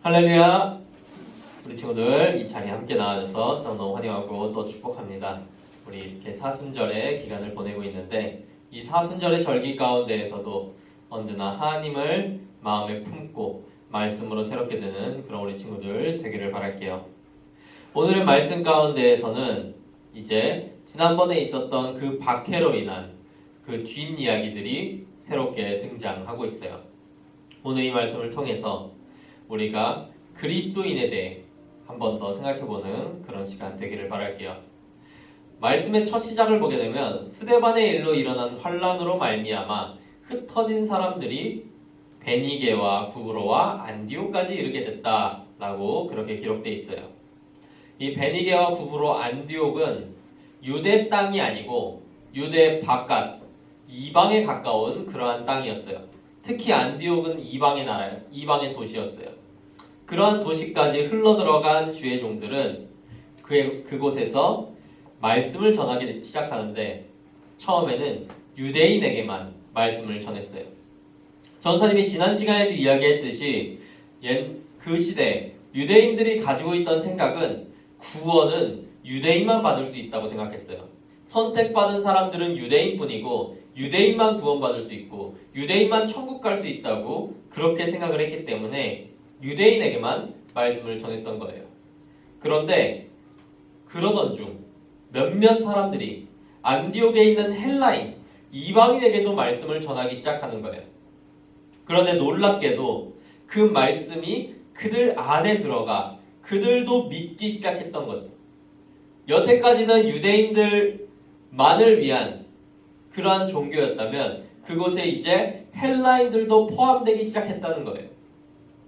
할렐루야! 우리 친구들 이 자리에 함께 나와줘서 너무너무 환영하고 또 축복합니다. 우리 이렇게 사순절의 기간을 보내고 있는데 이 사순절의 절기 가운데에서도 언제나 하나님을 마음에 품고 말씀으로 새롭게 되는 그런 우리 친구들 되기를 바랄게요. 오늘의 말씀 가운데에서는 이제 지난번에 있었던 그 박해로 인한 그 뒷이야기들이 새롭게 등장하고 있어요. 오늘 이 말씀을 통해서 우리가 그리스도인에 대해 한 번 더 생각해보는 그런 시간 되기를 바랄게요. 말씀의 첫 시작을 보게 되면 스데반의 일로 일어난 환란으로 말미암아 흩어진 사람들이 베니게와 구브로와 안디옥까지 이르게 됐다라고 그렇게 기록되어 있어요. 이 베니게와 구브로, 안디옥은 유대 땅이 아니고 유대 바깥 이방에 가까운 그러한 땅이었어요. 특히 안디옥은 이방의 나라, 이방의 도시였어요. 그러한 도시까지 흘러들어간 주의 종들은 그곳에서 말씀을 전하기 시작하는데 처음에는 유대인에게만 말씀을 전했어요. 전사님이 지난 시간에도 이야기했듯이 그 시대 유대인들이 가지고 있던 생각은 구원은 유대인만 받을 수 있다고 생각했어요. 선택받은 사람들은 유대인뿐이고 유대인만 구원받을 수 있고 유대인만 천국 갈 수 있다고 그렇게 생각을 했기 때문에 유대인에게만 말씀을 전했던 거예요. 그런데 그러던 중 몇몇 사람들이 안디옥에 있는 헬라인, 이방인에게도 말씀을 전하기 시작하는 거예요. 그런데 놀랍게도 그 말씀이 그들 안에 들어가 그들도 믿기 시작했던 거죠. 여태까지는 유대인들만을 위한 그러한 종교였다면 그곳에 이제 헬라인들도 포함되기 시작했다는 거예요.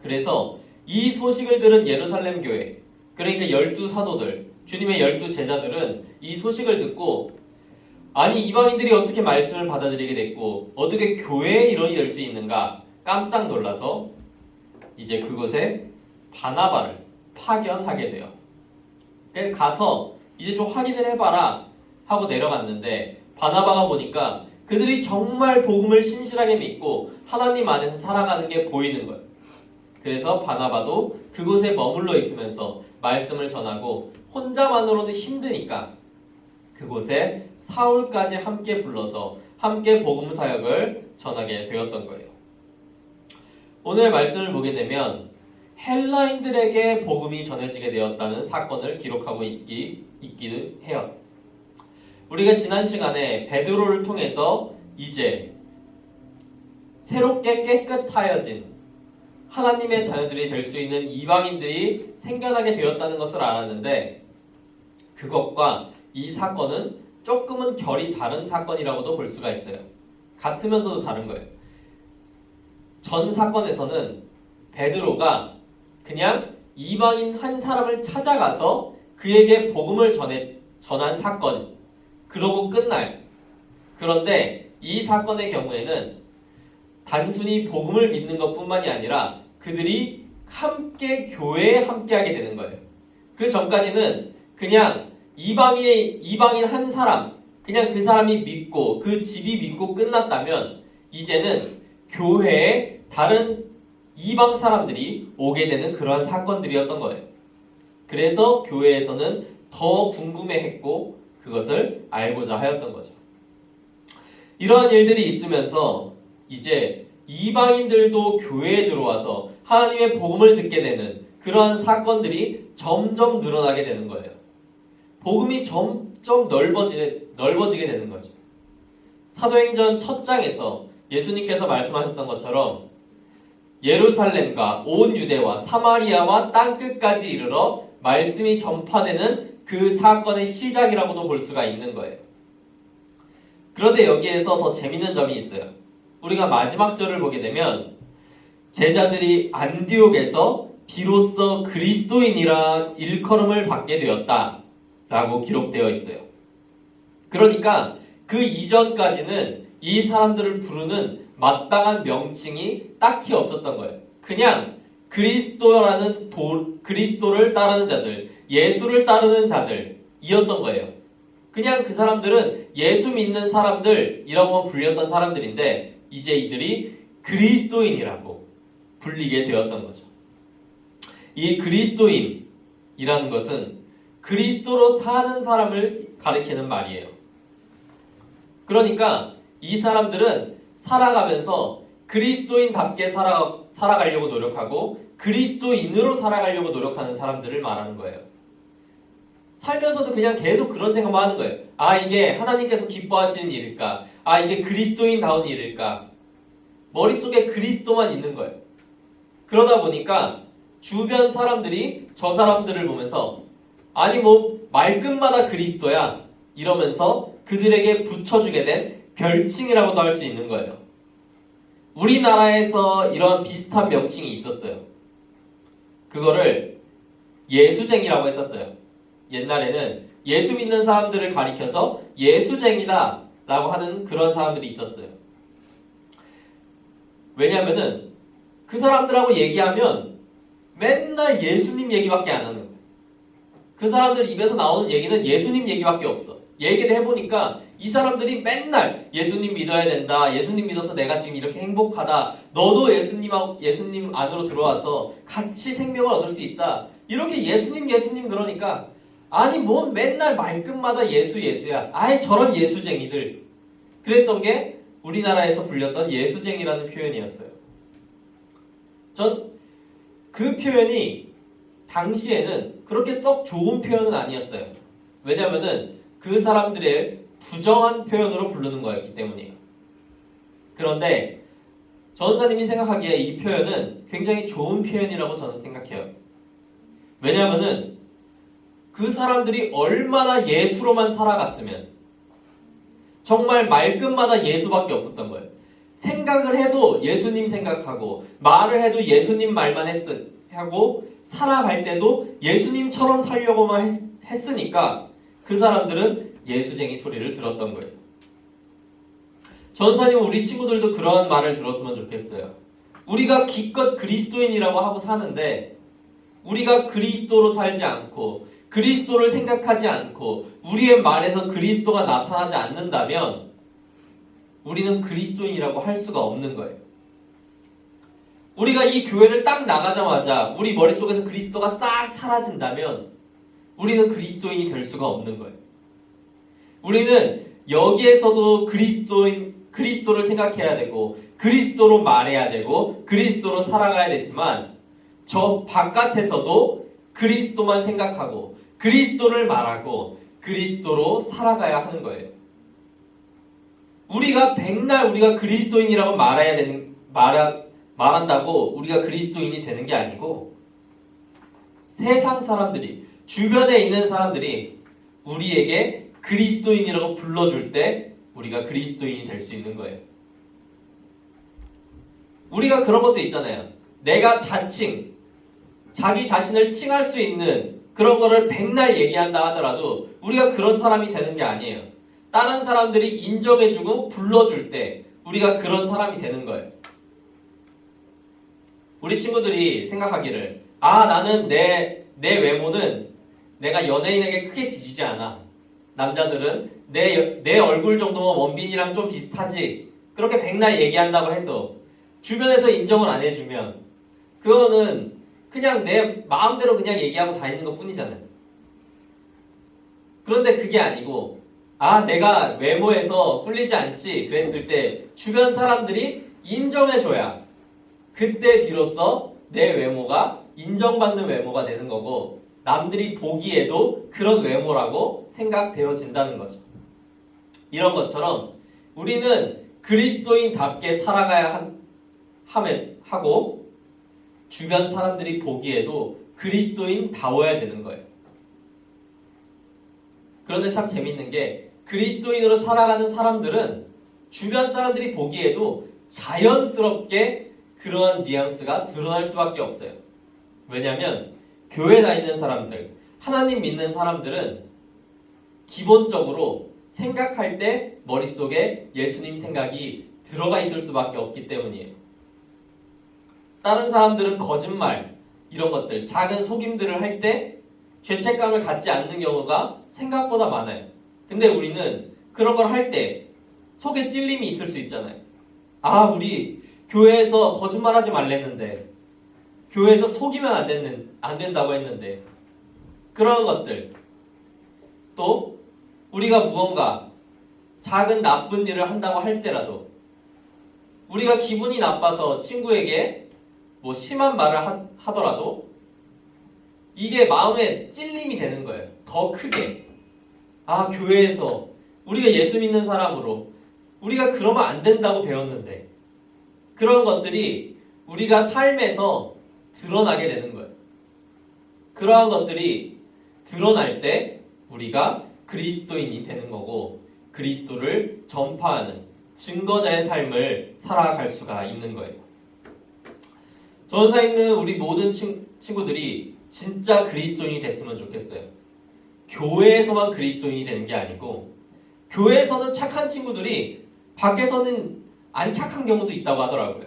그래서 이 소식을 들은 예루살렘 교회, 그러니까 12사도들, 주님의 12제자들은 이 소식을 듣고 아니 이방인들이 어떻게 말씀을 받아들이게 됐고 어떻게 교회의 일원이 될 수 있는가 깜짝 놀라서 이제 그곳에 바나바를 파견하게 돼요. 가서 이제 좀 확인을 해봐라 하고 내려갔는데 바나바가 보니까 그들이 정말 복음을 신실하게 믿고 하나님 안에서 살아가는 게 보이는 거예요. 그래서 바나바도 그곳에 머물러 있으면서 말씀을 전하고 혼자만으로도 힘드니까 그곳에 사울까지 함께 불러서 함께 복음 사역을 전하게 되었던 거예요. 오늘 말씀을 보게 되면 헬라인들에게 복음이 전해지게 되었다는 사건을 기록하고 있기도 해요. 우리가 지난 시간에 베드로를 통해서 이제 새롭게 깨끗하여진 하나님의 자녀들이 될 수 있는 이방인들이 생겨나게 되었다는 것을 알았는데 그것과 이 사건은 조금은 결이 다른 사건이라고도 볼 수가 있어요. 같으면서도 다른 거예요. 전 사건에서는 베드로가 그냥 이방인 한 사람을 찾아가서 그에게 복음을 전한 사건, 그러고 끝나요. 그런데 이 사건의 경우에는 단순히 복음을 믿는 것뿐만이 아니라 그들이 함께 교회에 함께하게 되는 거예요. 그 전까지는 그냥 이방인 한 사람, 그냥 그 사람이 믿고 그 집이 믿고 끝났다면 이제는 교회에 다른 이방 사람들이 오게 되는 그러한 사건들이었던 거예요. 그래서 교회에서는 더 궁금해했고 그것을 알고자 하였던 거죠. 이러한 일들이 있으면서 이제 이방인들도 교회에 들어와서 하나님의 복음을 듣게 되는 그러한 사건들이 점점 늘어나게 되는 거예요. 복음이 점점 넓어지게 되는 거죠. 사도행전 첫 장에서 예수님께서 말씀하셨던 것처럼 예루살렘과 온 유대와 사마리아와 땅끝까지 이르러 말씀이 전파되는 그 사건의 시작이라고도 볼 수가 있는 거예요. 그런데 여기에서 더 재밌는 점이 있어요. 우리가 마지막 절을 보게 되면 제자들이 안디옥에서 비로소 그리스도인이라 일컬음을 받게 되었다 라고 기록되어 있어요. 그러니까 그 이전까지는 이 사람들을 부르는 마땅한 명칭이 딱히 없었던 거예요. 그냥 그리스도를 따르는 자들, 예수를 따르는 자들이었던 거예요. 그냥 그 사람들은 예수 믿는 사람들이라고 불렸던 사람들인데 이제 이들이 그리스도인이라고 불리게 되었던 거죠. 이 그리스도인이라는 것은 그리스도로 사는 사람을 가리키는 말이에요. 그러니까 이 사람들은 살아가면서 그리스도인답게 살아가려고 노력하고 그리스도인으로 살아가려고 노력하는 사람들을 말하는 거예요. 살면서도 그냥 계속 그런 생각만 하는 거예요. 아, 이게 하나님께서 기뻐하시는 일일까? 아, 이게 그리스도인다운 일일까? 머릿속에 그리스도만 있는 거예요. 그러다 보니까 주변 사람들이 저 사람들을 보면서 아니 뭐 말끝마다 그리스도야 이러면서 그들에게 붙여주게 된 별칭이라고도 할 수 있는 거예요. 우리나라에서 이런 비슷한 명칭이 있었어요. 그거를 예수쟁이라고 했었어요. 옛날에는 예수 믿는 사람들을 가리켜서 예수쟁이다 라고 하는 그런 사람들이 있었어요. 왜냐하면은 그 사람들하고 얘기하면 맨날 예수님 얘기밖에 안 하는 거예요. 그 사람들 입에서 나오는 얘기는 예수님 얘기밖에 없어. 얘기를 해보니까 이 사람들이 맨날 예수님 믿어야 된다. 예수님 믿어서 내가 지금 이렇게 행복하다. 너도 예수님 안으로 들어와서 같이 생명을 얻을 수 있다. 이렇게 예수님 그러니까 아니 뭔 맨날 말끝마다 예수야. 아예 저런 예수쟁이들. 그랬던 게 우리나라에서 불렸던 예수쟁이라는 표현이었어요. 전 그 표현이 당시에는 그렇게 썩 좋은 표현은 아니었어요. 왜냐면은 그 사람들의 부정한 표현으로 부르는 거였기 때문이에요. 그런데 전사님이 생각하기에 이 표현은 굉장히 좋은 표현이라고 저는 생각해요. 왜냐면은 그 사람들이 얼마나 예수로만 살아갔으면 정말 말끝마다 예수밖에 없었던 거예요. 생각을 해도 예수님 생각하고 말을 해도 예수님 말만 하고 살아갈 때도 예수님처럼 살려고만 했으니까 그 사람들은 예수쟁이 소리를 들었던 거예요. 전사님 우리 친구들도 그런 말을 들었으면 좋겠어요. 우리가 기껏 그리스도인이라고 하고 사는데 우리가 그리스도로 살지 않고 그리스도를 생각하지 않고 우리의 말에서 그리스도가 나타나지 않는다면 우리는 그리스도인이라고 할 수가 없는 거예요. 우리가 이 교회를 딱 나가자마자 우리 머릿속에서 그리스도가 싹 사라진다면 우리는 그리스도인이 될 수가 없는 거예요. 우리는 여기에서도 그리스도를 생각해야 되고 그리스도로 말해야 되고 그리스도로 살아가야 되지만 저 바깥에서도 그리스도만 생각하고 그리스도를 말하고 그리스도로 살아가야 하는 거예요. 우리가 백날 우리가 그리스도인이라고 말한다고 우리가 그리스도인이 되는 게 아니고 세상 사람들이 주변에 있는 사람들이 우리에게 그리스도인이라고 불러줄 때 우리가 그리스도인이 될 수 있는 거예요. 우리가 그런 것도 있잖아요. 내가 자칭 자기 자신을 칭할 수 있는 그런 거를 백날 얘기한다 하더라도 우리가 그런 사람이 되는 게 아니에요. 다른 사람들이 인정해주고 불러줄 때 우리가 그런 사람이 되는 거예요. 우리 친구들이 생각하기를 나는 내 외모는 내가 연예인에게 크게 지지지 않아. 남자들은 내 얼굴 정도면 원빈이랑 좀 비슷하지. 그렇게 백날 얘기한다고 해서 주변에서 인정을 안 해주면 그거는 그냥 내 마음대로 그냥 얘기하고 다니는 것 뿐이잖아요. 그런데 그게 아니고 내가 외모에서 꿀리지 않지 그랬을 때 주변 사람들이 인정해줘야 그때 비로소 내 외모가 인정받는 외모가 되는 거고 남들이 보기에도 그런 외모라고 생각되어진다는 거죠. 이런 것처럼 우리는 그리스도인답게 살아가야 하고 주변 사람들이 보기에도 그리스도인다워야 되는 거예요. 그런데 참 재밌는 게 그리스도인으로 살아가는 사람들은 주변 사람들이 보기에도 자연스럽게 그러한 뉘앙스가 드러날 수밖에 없어요. 왜냐하면 교회 다니는 사람들, 하나님 믿는 사람들은 기본적으로 생각할 때 머릿속에 예수님 생각이 들어가 있을 수밖에 없기 때문이에요. 다른 사람들은 거짓말, 이런 것들, 작은 속임들을 할 때 죄책감을 갖지 않는 경우가 생각보다 많아요. 근데 우리는 그런 걸 할 때 속에 찔림이 있을 수 있잖아요. 아, 우리 교회에서 거짓말하지 말랬는데, 교회에서 속이면 안 된다고 했는데, 그런 것들. 또 우리가 무언가 작은 나쁜 일을 한다고 할 때라도 우리가 기분이 나빠서 친구에게 뭐 심한 말을 하더라도 이게 마음에 찔림이 되는 거예요. 더 크게. 아, 교회에서 우리가 예수 믿는 사람으로 우리가 그러면 안 된다고 배웠는데, 그런 것들이 우리가 삶에서 드러나게 되는 거예요. 그러한 것들이 드러날 때 우리가 그리스도인이 되는 거고, 그리스도를 전파하는 증거자의 삶을 살아갈 수가 있는 거예요. 전사님은 우리 모든 친구들이 진짜 그리스도인이 됐으면 좋겠어요. 교회에서만 그리스도인이 되는 게 아니고, 교회에서는 착한 친구들이 밖에서는 안 착한 경우도 있다고 하더라고요.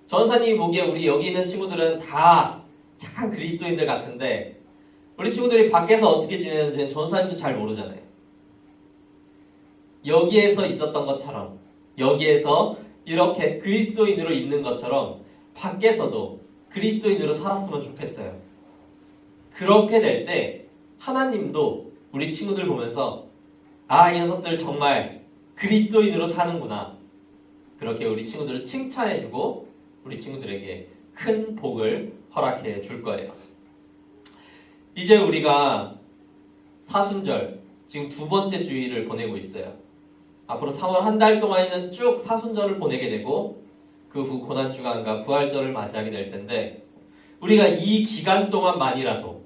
전사님이 보기에 우리 여기 있는 친구들은 다 착한 그리스도인들 같은데, 우리 친구들이 밖에서 어떻게 지내는지는 전사님도 잘 모르잖아요. 여기에서 있었던 것처럼, 여기에서 이렇게 그리스도인으로 있는 것처럼 밖에서도 그리스도인으로 살았으면 좋겠어요. 그렇게 될 때 하나님도 우리 친구들 보면서 아, 이 녀석들 정말 그리스도인으로 사는구나, 그렇게 우리 친구들을 칭찬해주고 우리 친구들에게 큰 복을 허락해 줄 거예요. 이제 우리가 사순절, 지금 두 번째 주일을 보내고 있어요. 앞으로 3월 한 달 동안에는 쭉 사순절을 보내게 되고, 그 후 고난주간과 부활절을 맞이하게 될 텐데, 우리가 이 기간 동안만이라도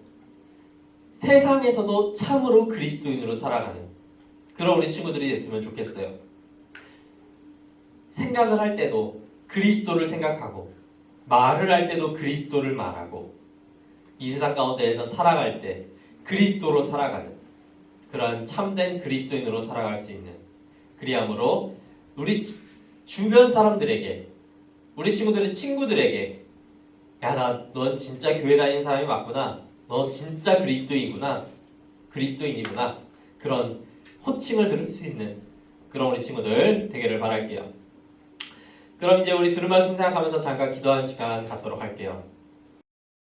세상에서도 참으로 그리스도인으로 살아가는 그런 우리 친구들이 됐으면 좋겠어요. 생각을 할 때도 그리스도를 생각하고, 말을 할 때도 그리스도를 말하고, 이 세상 가운데에서 살아갈 때 그리스도로 살아가는 그런 참된 그리스도인으로 살아갈 수 있는, 그리함으로 우리 주변 사람들에게, 우리 친구들의 친구들에게 야, 넌 진짜 교회 다니는 사람이 맞구나, 너 진짜 그리스도인이구나, 그런 호칭을 들을 수 있는 그런 우리 친구들 되기를 바랄게요. 그럼 이제 우리 들은 말씀 생각하면서 잠깐 기도하는 시간 갖도록 할게요.